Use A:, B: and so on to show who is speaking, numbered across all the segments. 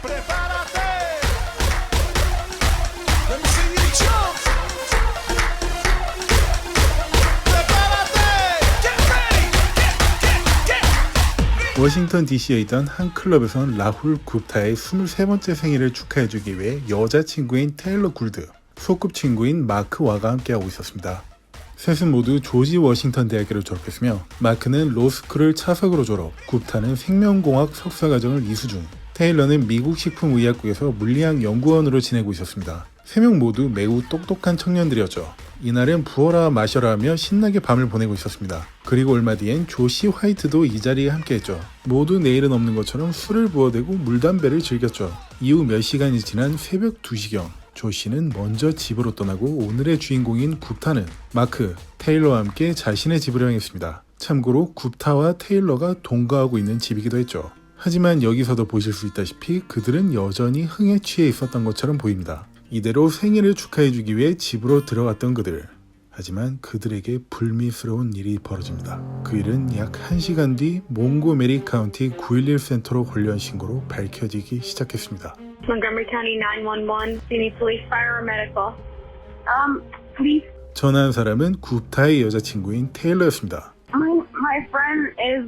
A: Prepárate. Let me see you jump. Prepárate. Get ready. Get.
B: 워싱턴 DC에 있던 한 클럽에선 라훌 굽타의 23번째 생일을 축하해주기 위해 여자친구인 테일러 굴드, 소꿉친구인 마크 와가 함께하고 있었습니다. 셋은 모두 조지 워싱턴 대학교를 졸업했으며 마크는 로스쿨을 차석으로 졸업, 굽타는 생명공학 석사과정을 이수 중, 테일러는 미국 식품의약국에서 물리학 연구원으로 지내고 있었습니다. 세 명 모두 매우 똑똑한 청년들이었죠. 이날은 부어라 마셔라 하며 신나게 밤을 보내고 있었습니다. 그리고 얼마 뒤엔 조시 화이트도 이 자리에 함께했죠. 모두 내일은 없는 것처럼 술을 부어대고 물담배를 즐겼죠. 이후 몇 시간이 지난 새벽 2시경 조시는 먼저 집으로 떠나고 오늘의 주인공인 굽타는 마크, 테일러와 함께 자신의 집으로 향했습니다. 참고로 굽타와 테일러가 동거하고 있는 집이기도 했죠. 하지만 여기서도 보실 수 있다시피 그들은 여전히 흥에 취해 있었던 것처럼 보입니다. 이대로 생일을 축하해주기 위해 집으로 들어갔던 그들. 하지만 그들에게 불미스러운 일이 벌어집니다. 그 일은 약 1시간 뒤 몽고메리 카운티 911 센터로 관련 신고로 밝혀지기 시작했습니다.
C: Montgomery County 911. You need police, fire, or medical? Police.
B: 전화한 사람은 굽타의 여자친구인 테일러였습니다.
C: My friend is,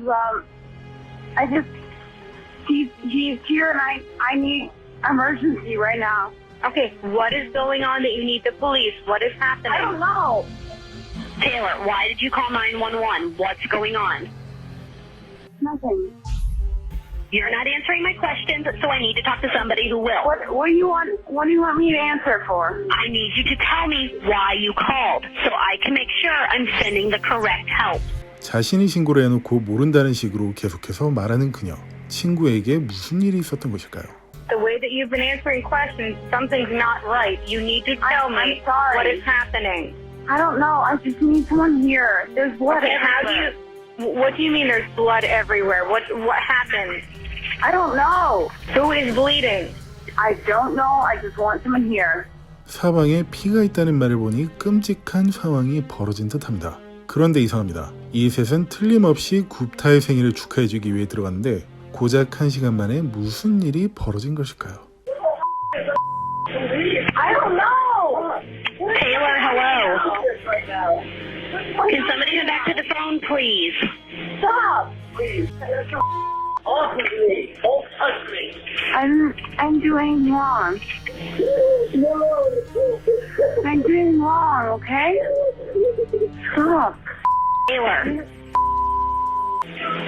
C: he's here and I need emergency right now. Okay, what is going on that you need the police? What is happening? I don't know. Taylor, why did you call 911? What's going on? Nothing. You're not answering my questions, so I need to talk to somebody who will. What do you want? What do you want me to answer for? I need you to tell me why you called, so I can make sure I'm sending the correct help.
B: 자신이 신고를 해놓고 모른다는 식으로 계속해서 말하는 그녀. 친구에게 무슨 일이 있었던 것일까요?
C: The way that you've been answering questions, something's not right. You need to tell me what is happening. I don't know. I just need someone here. There's blood everywhere. What do you mean there's blood everywhere? What happened? I don't know. Who is bleeding? I don't know. I just want someone here.
B: 사방에 피가 있다는 말을 보니 끔찍한 상황이 벌어진 듯합니다. 그런데 이상합니다. 이 셋은 틀림없이 굽타의 생일을 축하해주기 위해 들어갔는데 고작 1시간 만에 무슨 일이 벌어진 것일까요?
C: I don't know. Taylor, hello. Can somebody come back to the phone, please? Stop. Please. Off of me. Don't touch me. I'm doing wrong. I'm doing wrong, okay? Stop. Taylor.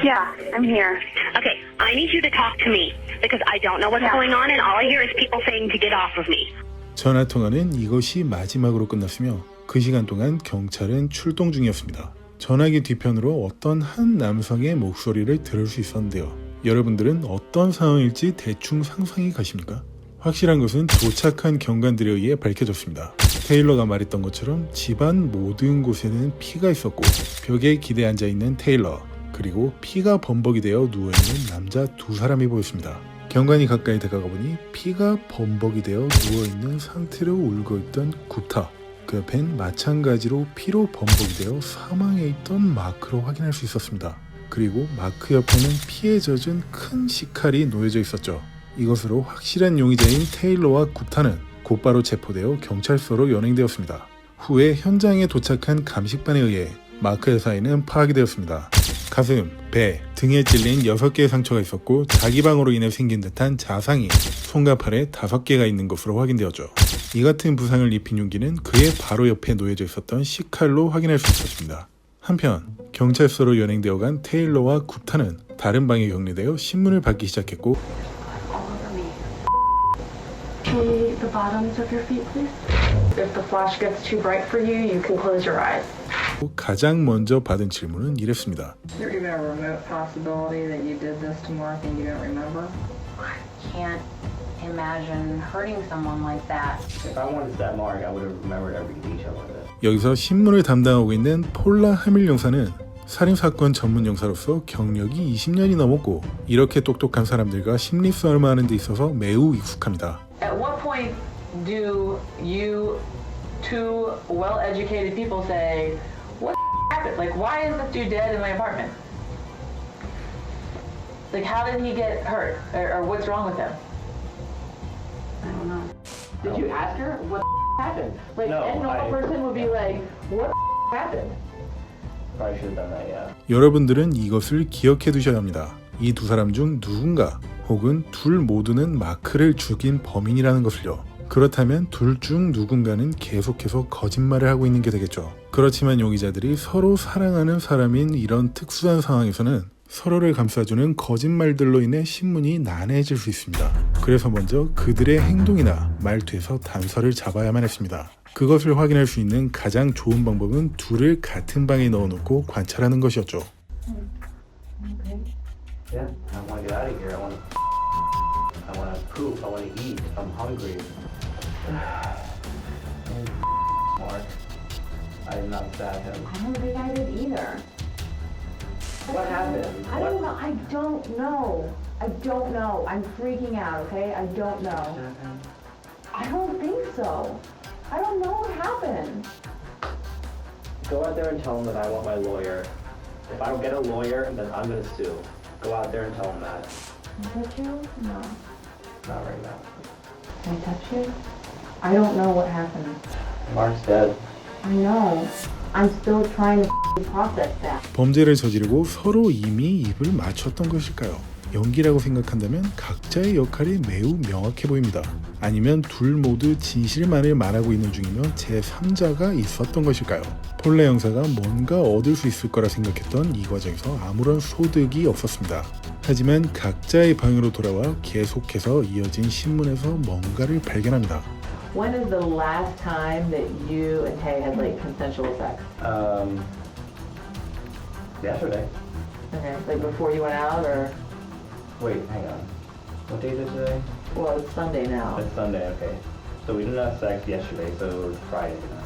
C: Yeah, I'm here. Okay, I need you to talk to me because I don't know what's going on and all I hear is people saying to get off of me.
B: 전화 통화는 이것이 마지막으로 끝났으며 그 시간 동안 경찰은 출동 중이었습니다. 전화기 뒤편으로 어떤 한 남성의 목소리를 들을 수 있었는데요. 여러분들은 어떤 상황일지 대충 상상이 가십니까? 확실한 것은 도착한 경관들에 의해 밝혀졌습니다. 테일러가 말했던 것처럼 집안 모든 곳에는 피가 있었고 벽에 기대 앉아있는 테일러, 그리고 피가 범벅이 되어 누워있는 남자 두 사람이 보였습니다. 경관이 가까이 다가가 보니 피가 범벅이 되어 누워있는 상태로 울고있던 굽타, 그 옆엔 마찬가지로 피로 범벅이 되어 사망해 있던 마크로 확인할 수 있었습니다. 그리고 마크 옆에는 피에 젖은 큰 식칼이 놓여져 있었죠. 이것으로 확실한 용의자인 테일러와 굽타는 곧바로 체포되어 경찰서로 연행되었습니다. 후에 현장에 도착한 감식반에 의해 마크의 사인은 파악이 되었습니다. 가슴, 배, 등에 찔린 6개의 상처가 있었고 자기 방으로 인해 생긴 듯한 자상이 손과 팔에 5개가 있는 것으로 확인되었죠. 이 같은 부상을 입힌 용기는 그의 바로 옆에 놓여져 있었던 식칼로 확인할 수 있었습니다. 한편 경찰서로 연행되어 간 테일러와 굽타는 다른 방에 격리되어 신문을 받기 시작했고
D: The bottoms of your feet, please. If the flash gets too bright for you, you can close your eyes.
B: 가장 먼저 받은 질문은 이랬습니다.
E: Is there even a remote possibility that you did this to Mark and you don't remember?
F: I can't imagine hurting someone like that.
G: If I wanted that Mark, I would have remembered every detail of it.
B: 여기서 신문을 담당하고 있는 폴라 하밀 용사는 살인사건 전문 용사로서 경력이 20년이 넘었고 이렇게 똑똑한 사람들과 심리싸움을 하는 데 있어서 매우 익숙합니다.
D: At what point do you two well-educated people say, what happened? Like, why is this dude dead in my apartment? Like, how did he get hurt? Or what's wrong with him? Did you ask her what happened? Like,
G: No,
D: any normal person would be like, what happened?
G: Probably should have done that, yeah.
B: 여러분들은 이것을 기억해 두셔야 합니다. 이 두 사람 중 누군가 혹은 둘 모두는 마크를 죽인 범인이라는 것을요. 그렇다면 둘 중 누군가는 계속해서 거짓말을 하고 있는 게 되겠죠. 그렇지만 용의자들이 서로 사랑하는 사람인 이런 특수한 상황에서는 서로를 감싸주는 거짓말들로 인해 신문이 난해해질 수 있습니다. 그래서 먼저 그들의 행동이나 말투에서 단서를 잡아야만 했습니다. 그것을 확인할 수 있는 가장 좋은 방법은 둘을 같은 방에 넣어놓고 관찰하는 것이었죠.
G: Yeah, I want to get out of here. I want to poop. I want to eat. I'm hungry. Mark, I did not stab him.
F: I don't think I did either.
G: What happened?
F: I don't know. I don't know. I'm freaking out, okay? I don't know. I don't think so. I don't know what happened.
G: Go out there and tell him that I want my lawyer. If I don't get a lawyer, then I'm going to sue. Go out there and tell him that.
F: Can I touch you? No.
G: Not right now.
F: Can I touch you? I don't know what happened.
G: Mark's dead.
F: I know. I'm still trying to process that.
B: 범죄를 저지르고 서로 이미 입을 맞췄던 것일까요? 연기라고 생각한다면 각자의 역할이 매우 명확해 보입니다. 아니면 둘 모두 진실만을 말하고 있는 중이며 제3자가 있었던 것일까요? 폴레 형사가 뭔가 얻을 수 있을 거라 생각했던 이 과정에서 아무런 소득이 없었습니다. 하지만 각자의 방으로 돌아와 계속해서 이어진 신문에서 뭔가를 발견합니다.
D: When is the last time that you and Tay had like consensual sex?
G: Yesterday.
D: Okay, like before you went out or?
G: Wait, hang on. What day is it today?
D: Well, it's Sunday now.
G: It's Sunday, okay. So we didn't have sex yesterday, so it was Friday night.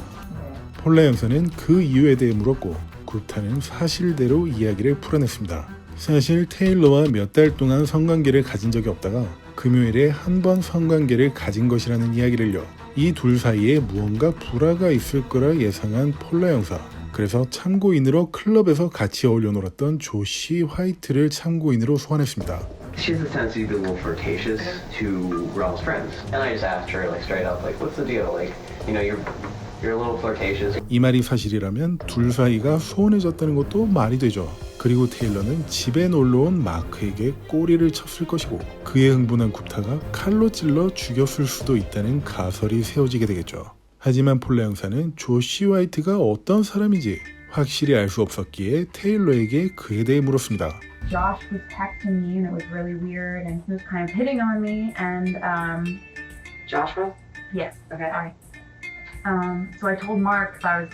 B: 폴레 형사는 그 이유에 대해 물었고 굽타는 사실대로 이야기를 풀어냈습니다. 사실 테일러와 몇 달 동안 성관계를 가진 적이 없다가 금요일에 한 번 성관계를 가진 것이라는 이야기를요. 이 둘 사이에 무언가 불화가 있을 거라 예상한 폴레 형사. 그래서 참고인으로 클럽에서 같이 어울려 놀았던 조시 화이트를 참고인으로 소환했습니다.
H: She's the tendency to be a little flirtatious to Ralph's friends. And I just asked her like straight up, like, what's the deal? Like, you know, you're a little flirtatious.
B: 이 말이 사실이라면 둘 사이가 소원해졌다는 것도 말이 되죠. 그리고 테일러는 집에 놀러온 마크에게 꼬리를 쳤을 것이고 그에 흥분한 굽타가 칼로 찔러 죽였을 수도 있다는 가설이 세워지게 되겠죠. 하지만 폴레 형사는 조시 화이트가 어떤 사람인지 확실히 알 수 없었기에 테일러에게 그에 대해 물었습니다.
I: Josh was texting me and it was really weird and he was kind of hitting on me and
D: Joshua?
I: yes, okay, sorry. So I told Mark I was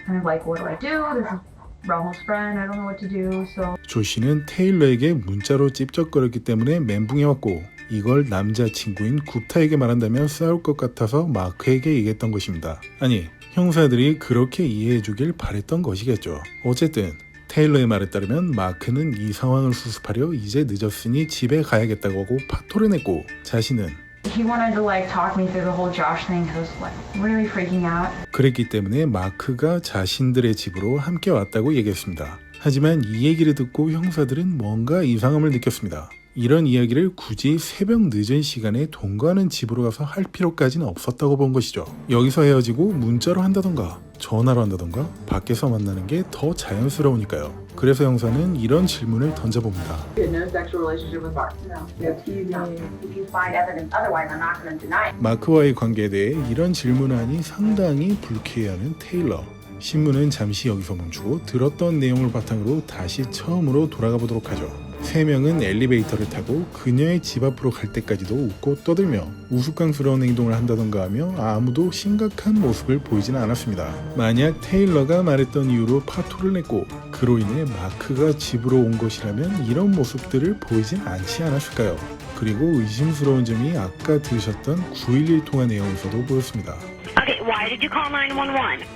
I: kind of like, what do I do? This is Rahul's friend. I don't know what to do. So
B: 조시는 테일러에게 문자로 찝쩍거렸기 때문에 멘붕해 왔고 이걸 남자친구인 굽타에게 말한다면 싸울 것 같아서 마크에게 얘기했던 것입니다. 아니, 형사들이 그렇게 이해해주길 바랬던 것이겠죠. 어쨌든 테일러의 말에 따르면 마크는 이 상황을 수습하려 이제 늦었으니 집에 가야겠다고 하고 파토를 냈고 자신은
I: he wanted to like talk me through the whole Josh thing because I was like really freaking out.
B: 그랬기 때문에 마크가 자신들의 집으로 함께 왔다고 얘기했습니다. 하지만 이 얘기를 듣고 형사들은 뭔가 이상함을 느꼈습니다. 이런 이야기를 굳이 새벽 늦은 시간에 동거하는 집으로 가서 할 필요까지는 없었다고 본 것이죠. 여기서 헤어지고 문자로 한다던가 전화로 한다던가 밖에서 만나는 게 더 자연스러우니까요. 그래서 형사는 이런 질문을 던져봅니다.
D: You had no sexual relationship with Mark?
I: No.
D: Yes, you did.
I: If you find evidence otherwise, I'm not going to deny it.
B: 마크와의 관계에 대해 이런 질문하니 상당히 불쾌해하는 테일러. 신문은 잠시 여기서 멈추고 들었던 내용을 바탕으로 다시 처음으로 돌아가 보도록 하죠. 세 명은 엘리베이터를 타고 그녀의 집 앞으로 갈 때까지도 웃고 떠들며 우스꽝스러운 행동을 한다던가 하며 아무도 심각한 모습을 보이지는 않았습니다. 만약 테일러가 말했던 이유로 파토를 냈고 그로 인해 마크가 집으로 온 것이라면 이런 모습들을 보이진 않지 않았을까요? 그리고 의심스러운 점이 아까 들으셨던 911 통화 내용에서도 보였습니다.
C: Okay, why did you call 911?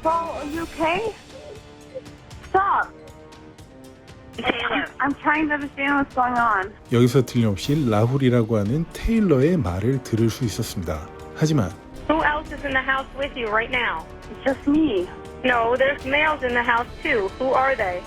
F: Paul, are you okay? Stop.
C: Taylor.
F: I'm trying to understand what's going on.
B: 여기서 틀림없이 라훌이라고 하는 테일러의 말을 들을 수 있었습니다. 하지만
C: Who else is in the house with you right now?
F: It's just me.
C: No, there's males in the house too. Who are they?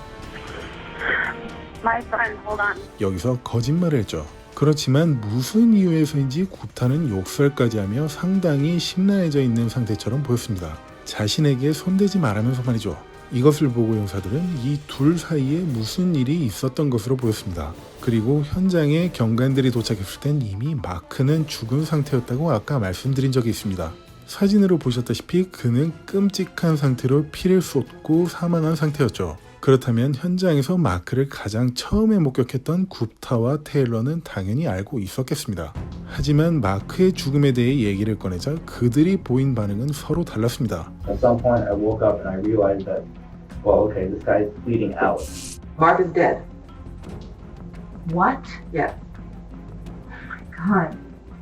F: My friend, hold on.
B: 여기서 거짓말을 했죠. 그렇지만 무슨 이유에서인지 굽타는 욕설까지 하며 상당히 심란해져 있는 상태처럼 보였습니다. 자신에게 손대지 말하면서 말이죠. 이것을 보고 형사들은 이 둘 사이에 무슨 일이 있었던 것으로 보였습니다. 그리고 현장에 경관들이 도착했을 땐 이미 마크는 죽은 상태였다고 아까 말씀드린 적이 있습니다. 사진으로 보셨다시피 그는 끔찍한 상태로 피를 쏟고 사망한 상태였죠. 그렇다면 현장에서 마크를 가장 처음에 목격했던 굽타와 테일러는 당연히 알고 있었겠습니다. 하지만 마크의 죽음에 대해 얘기를 꺼내자 그들이 보인 반응은 서로 달랐습니다.
G: At some point, I woke up and I realized that, well, okay, this guy's bleeding out.
D: Mark is dead.
I: What?
D: Yeah.
I: God.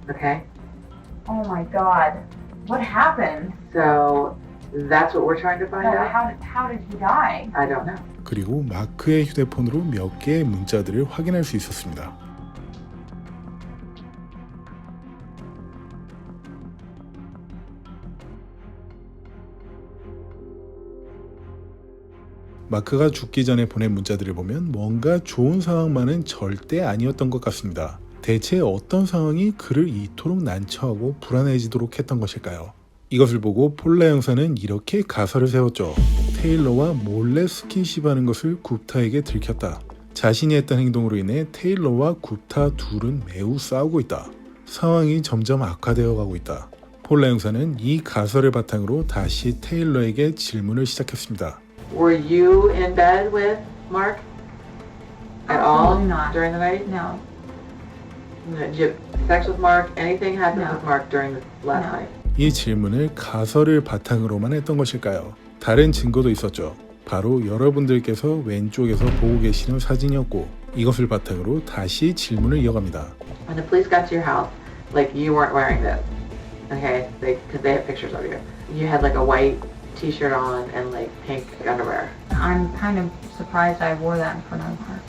D: Okay.
I: Oh my God. What happened?
D: So that's what we're trying to find out.
I: How did he die?
D: I don't know.
B: 그리고 마크의 휴대폰으로 몇 개의 문자들을 확인할 수 있었습니다. 마크가 죽기 전에 보낸 문자들을 보면 뭔가 좋은 상황만은 절대 아니었던 것 같습니다. 대체 어떤 상황이 그를 이토록 난처하고 불안해지도록 했던 것일까요? 이것을 보고 폴라 형사는 이렇게 가설을 세웠죠. 테일러와 몰래 스킨십하는 것을 굽타에게 들켰다. 자신이 했던 행동으로 인해 테일러와 굽타 둘은 매우 싸우고 있다. 상황이 점점 악화되어 가고 있다. 폴라 형사는 이 가설을 바탕으로 다시 테일러에게 질문을 시작했습니다.
D: Were you in bed with Mark at all
I: Absolutely not.
D: during the night?
I: No.
D: Did you have sex with Mark? Anything happened
I: No.
D: with Mark during the last
I: No.
D: night?
B: 이 질문을 가설을 바탕으로만 했던 것일까요? 다른 증거도 있었죠. 바로 여러분들께서 왼쪽에서 보고 계시는 사진이었고 이것을 바탕으로 다시 질문을 이어갑니다.
D: When the police got to your house, like you weren't wearing this, okay? Because they have pictures of you. You had like a white T-shirt on and like pink underwear.
I: I'm kind of surprised I wore that in front of her.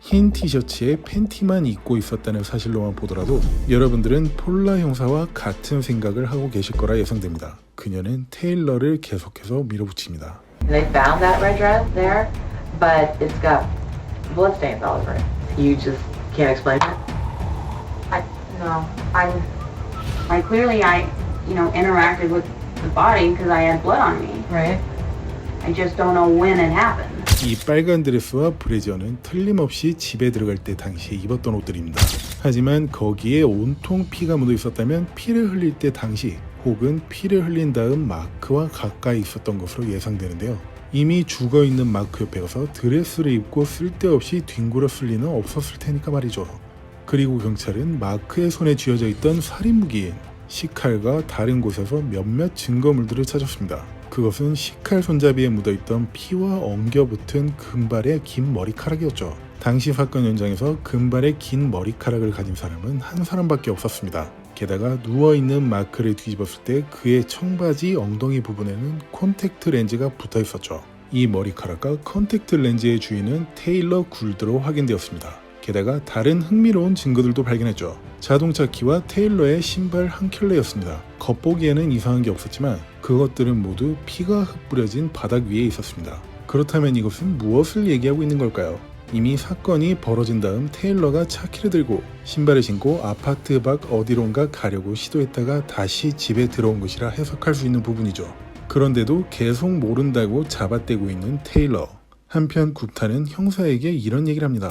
B: 흰 티셔츠에 팬티만 입고 있었다는 사실로만 보더라도 여러분들은 폴라 형사와 같은 생각을 하고 계실 거라 예상됩니다. 그녀는 테일러를 계속해서 밀어붙입니다.
D: And they found that red dress there, but it's got blood stains all over it. You just can't explain it?
C: I clearly, interacted with the body because I had blood on me.
D: Right.
C: I just don't know when it happened.
B: 이 빨간 드레스와 브래지어는 틀림없이 집에 들어갈 때 당시에 입었던 옷들입니다. 하지만 거기에 온통 피가 묻어 있었다면 피를 흘릴 때 당시 혹은 피를 흘린 다음 마크와 가까이 있었던 것으로 예상되는데요. 이미 죽어있는 마크 옆에 가서 드레스를 입고 쓸데없이 뒹굴었을 리는 없었을 테니까 말이죠. 그리고 경찰은 마크의 손에 쥐어져 있던 살인무기인 식칼과 다른 곳에서 몇몇 증거물들을 찾았습니다. 그것은 식칼 손잡이에 묻어있던 피와 엉겨붙은 금발의 긴 머리카락이었죠. 당시 사건 현장에서 금발의 긴 머리카락을 가진 사람은 한 사람밖에 없었습니다. 게다가 누워있는 마크를 뒤집었을 때 그의 청바지 엉덩이 부분에는 콘택트 렌즈가 붙어 있었죠. 이 머리카락과 콘택트 렌즈의 주인은 테일러 굴드로 확인되었습니다. 게다가 다른 흥미로운 증거들도 발견했죠. 자동차 키와 테일러의 신발 한 켤레였습니다. 겉보기에는 이상한 게 없었지만 그것들은 모두 피가 흩뿌려진 바닥 위에 있었습니다. 그렇다면 이것은 무엇을 얘기하고 있는 걸까요? 이미 사건이 벌어진 다음 테일러가 차키를 들고 신발을 신고 아파트 밖 어디론가 가려고 시도했다가 다시 집에 들어온 것이라 해석할 수 있는 부분이죠. 그런데도 계속 모른다고 잡아떼고 있는 테일러. 한편 굽타는 형사에게 이런 얘기를 합니다.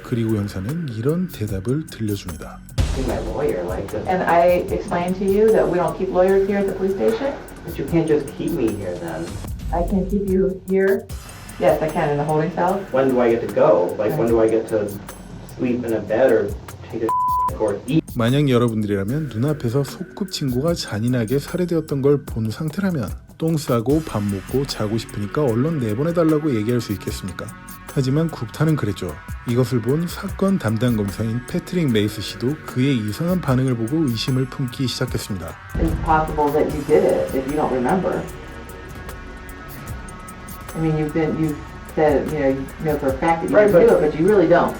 B: 그리고 형사는 이런 대답을 들려줍니다.
G: My lawyer, like this.
D: And I explained to you that we don't keep lawyers here at the police station?
G: But you can't just keep me here then.
D: I can keep you here? Yes, I can, in the holding cell.
G: When do I get to go? Like, when do I get to sleep in a bed or take a or eat?
B: 만약 여러분들이라면 눈앞에서 소꿉친구가 잔인하게 살해되었던 걸 본 상태라면 똥 싸고 밥 먹고 자고 싶으니까 얼른 내보내달라고 얘기할 수 있겠습니까? 하지만 굽타는 그랬죠. 이것을 본 사건 담당 검사인 패트릭 메이스 씨도 그의 이상한 반응을 보고 의심을 품기 시작했습니다.
D: It's possible that you did it if you don't remember. I mean, you said, you know for a fact that you didn't do it, but you really don't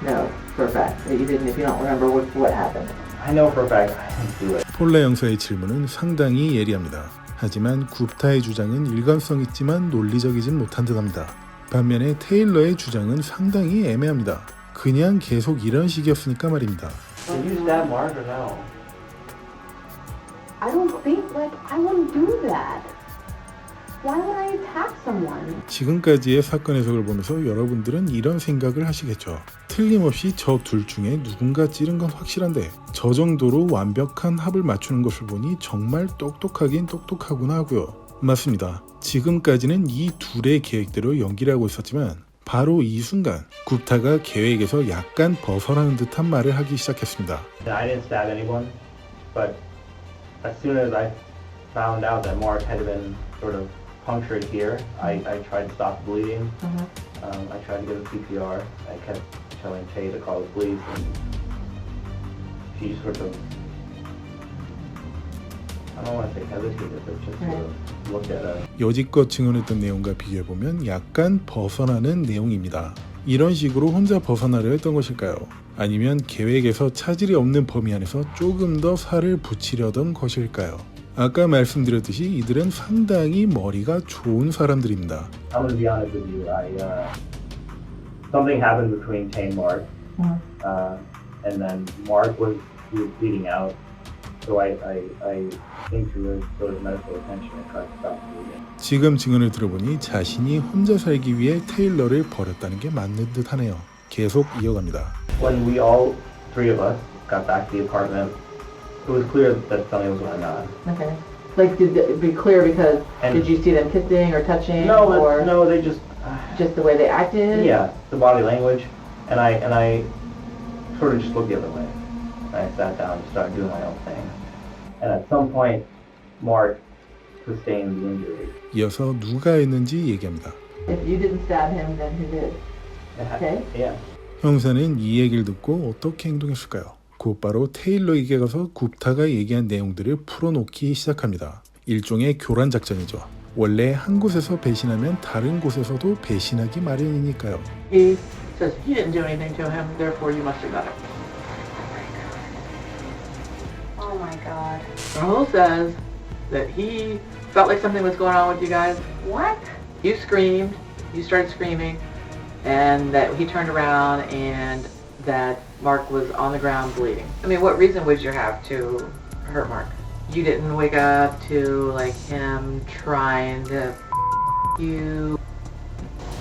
D: know for a fact that you didn't if you don't remember what happened.
G: I know for a fact I didn't do it.
B: 폴라 형사의 질문은 상당히 예리합니다. 하지만 굽타의 주장은 일관성 있지만 논리적이진 못한 듯합니다. 반면에 테일러의 주장은 상당히 애매합니다. 그냥 계속 이런 식이었으니까 말입니다.
G: Did you stab Mark or no?
F: I don't think, like, I wouldn't do that. Why would I attack someone?
B: 지금까지의 사건 해석을 보면서 여러분들은 이런 생각을 하시겠죠. 틀림없이 저 둘 중에 누군가 찌른 건 확실한데 저 정도로 완벽한 합을 맞추는 것을 보니 정말 똑똑하긴 똑똑하구나 하고요. 맞습니다. 지금까지는 이 둘의 계획대로 연기를 하고 있었지만 바로 이 순간 굽타가 계획에서 약간 벗어나는 듯한 말을 하기 시작했습니다.
G: I didn't stab anyone, but as soon as I found out that Mark had been sort of punctured here, I tried to stop the bleeding. I tried to get a CPR. I kept telling Tay to call the police, and she sort of, I don't want to say hesitated, but just sort of looked at us.
B: 여지껏 증언했던 내용과 비교해보면 약간 벗어나는 내용입니다. 이런 식으로 혼자 벗어나려 했던 것일까요? 아니면 계획에서 차질이 없는 범위 안에서 조금 더 살을 붙이려던 것일까요? 아까 말씀드렸듯이 이들은 상당히 머리가 좋은 사람들입니다.
G: I'm gonna be honest with you. Something happened between Tay and Mark, and then Mark was bleeding out. So I think to really go to medical attention and try to stop the bleeding.
B: 지금 증언을 들어보니 자신이 혼자 살기 위해 테일러를 버렸다는 게 맞는 듯하네요. 계속 이어갑니다.
G: When we all three of us got back to the apartment, it was clear that something was going on.
D: Okay. Like, did it be clear because
G: And-
D: did you see them kissing or touching or
G: No, they just
D: just the way they acted?
G: yeah, the body language, and I sort of just looked the other way. I sat down and started doing my own thing, and at some point, Mark sustained the injury.
B: 이어서 누가 했는지 얘기합니다.
D: If you didn't stab him, then who did? Okay.
G: Yeah.
B: 형사는 이 얘기를 듣고 어떻게 행동했을까요? 곧바로 테일러에게 가서 굽타가 얘기한 내용들을 풀어놓기 시작합니다. 일종의 교란 작전이죠. 원래 한 곳에서 배신하면 다른 곳에서도 배신하기 마련이니까요.
D: He says you didn't do anything to him, therefore you must have done it.
I: Oh my god.
D: Rahul says that he felt like something was going on with you guys.
I: What?
D: You screamed, you started screaming, and that he turned around and that Mark was on the ground bleeding. I mean, what reason would you have to hurt Mark? You didn't wake up to like him trying to you.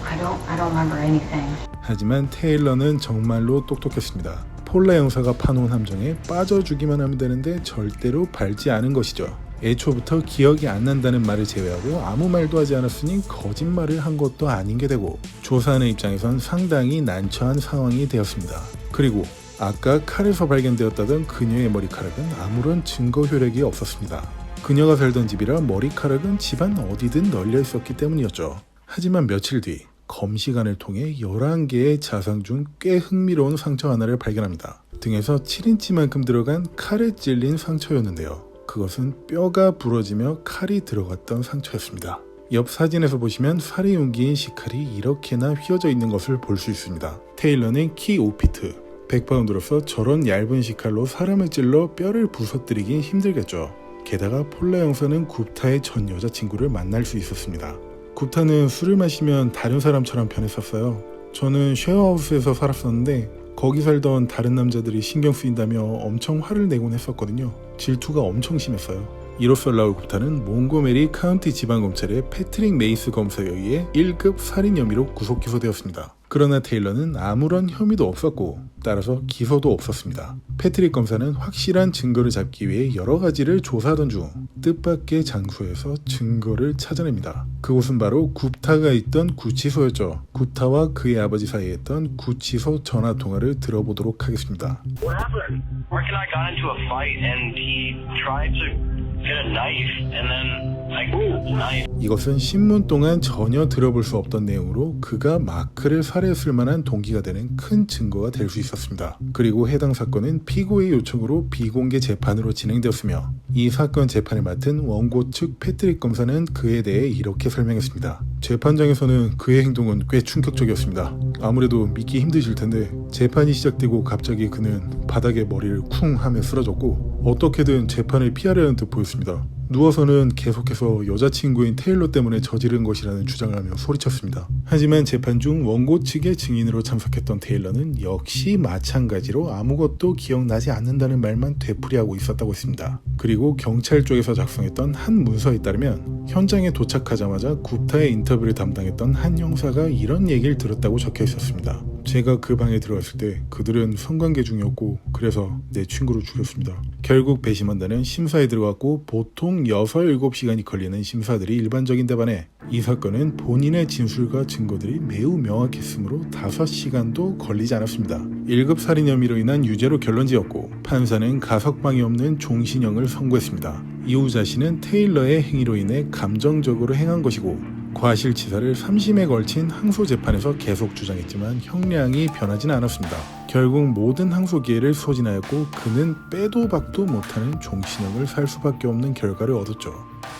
I: I don't remember anything.
B: 하지만 테일러는 정말로 똑똑했습니다. 폴라 형사가 파놓은 함정에 빠져주기만 하면 되는데 절대로 밟지 않은 것이죠. 애초부터 기억이 안 난다는 말을 제외하고 아무 말도 하지 않았으니 거짓말을 한 것도 아닌 게 되고 조사하는 입장에선 상당히 난처한 상황이 되었습니다. 그리고 아까 칼에서 발견되었다던 그녀의 머리카락은 아무런 증거 효력이 없었습니다. 그녀가 살던 집이라 머리카락은 집안 어디든 널려 있었기 때문이었죠. 하지만 며칠 뒤 검시관을 통해 11개의 자상 중 꽤 흥미로운 상처 하나를 발견합니다. 등에서 7인치만큼 들어간 칼에 찔린 상처였는데요. 그것은 뼈가 부러지며 칼이 들어갔던 상처였습니다. 옆 사진에서 보시면 살해 용기인 시칼이 이렇게나 휘어져 있는 것을 볼 수 있습니다. 테일러는 키 5피트, 100파운드로서 저런 얇은 시칼로 사람을 찔러 뼈를 부서뜨리긴 힘들겠죠. 게다가 폴라 형사는 굽타의 전 여자친구를 만날 수 있었습니다. 굽타는 술을 마시면 다른 사람처럼 변했었어요. 저는 쉐어하우스에서 살았었는데 거기 살던 다른 남자들이 신경 쓰인다며 엄청 화를 내곤 했었거든요. 질투가 엄청 심했어요. 이로써 라울 굽타는 몽고메리 카운티 지방검찰의 패트릭 메이스 검사에 의해 1급 살인 혐의로 구속 기소되었습니다. 그러나 테일러는 아무런 혐의도 없었고 따라서 기소도 없었습니다. 패트릭 검사는 확실한 증거를 잡기 위해 여러 가지를 조사하던 중 뜻밖의 장소에서 증거를 찾아냅니다. 그곳은 바로 굽타가 있던 구치소였죠. 굽타와 그의 아버지 사이에 있던 구치소 전화통화를 들어보도록 하겠습니다.
J: What happened? Mark and I got into a fight and he tried to get a knife and then I grabbed the knife.
B: 이것은 신문 동안 전혀 들어볼 수 없던 내용으로 그가 마크를 살해했을 만한 동기가 되는 큰 증거가 될 수 있었습니다. 그리고 해당 사건은 피고의 요청으로 비공개 재판으로 진행되었으며 이 사건 재판을 맡은 원고 측 패트릭 검사는 그에 대해 이렇게 설명했습니다. 재판장에서는 그의 행동은 꽤 충격적이었습니다. 아무래도 믿기 힘드실 텐데 재판이 시작되고 갑자기 그는 바닥에 머리를 쿵 하며 쓰러졌고 어떻게든 재판을 피하려는 듯 보였습니다. 누워서는 계속해서 여자친구인 테일러 때문에 저지른 것이라는 주장을 하며 소리쳤습니다. 하지만 재판 중 원고 측의 증인으로 참석했던 테일러는 역시 마찬가지로 아무것도 기억나지 않는다는 말만 되풀이하고 있었다고 했습니다. 그리고 경찰 쪽에서 작성했던 한 문서에 따르면 현장에 도착하자마자 구타의 인터뷰를 담당했던 한 형사가 이런 얘기를 들었다고 적혀 있었습니다. 제가 그 방에 들어갔을 때 그들은 성관계 중이었고 그래서 내 친구를 죽였습니다. 결국 배심원단은 심사에 들어갔고 보통 6-7시간이 걸리는 심사들이 일반적인데 반해 이 사건은 본인의 진술과 증거들이 매우 명확했으므로 5시간도 걸리지 않았습니다. 1급 살인 혐의로 인한 유죄로 결론지었고 판사는 가석방이 없는 종신형을 선고했습니다. 이후 자신은 테일러의 행위로 인해 감정적으로 행한 것이고 과실치사를 3심에 걸친 항소 재판에서 계속 주장했지만 형량이 변하지는 않았습니다. 결국 모든 항소 기회를 소진하였고 그는 빼도 박도 못하는 종신형을 살 수밖에 없는 결과를 얻었죠.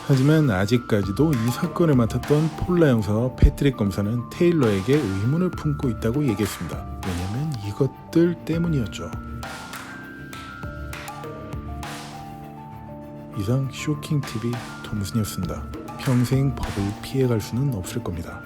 B: 하지만 아직까지도 이 사건을 맡았던 폴라 형사와 패트릭 검사는 테일러에게 의문을 품고 있다고 얘기했습니다. 왜냐면 이것들 때문이었죠. 이상 쇼킹TV 톰슨이었습니다. 평생 법을 피해갈 수는 없을 겁니다.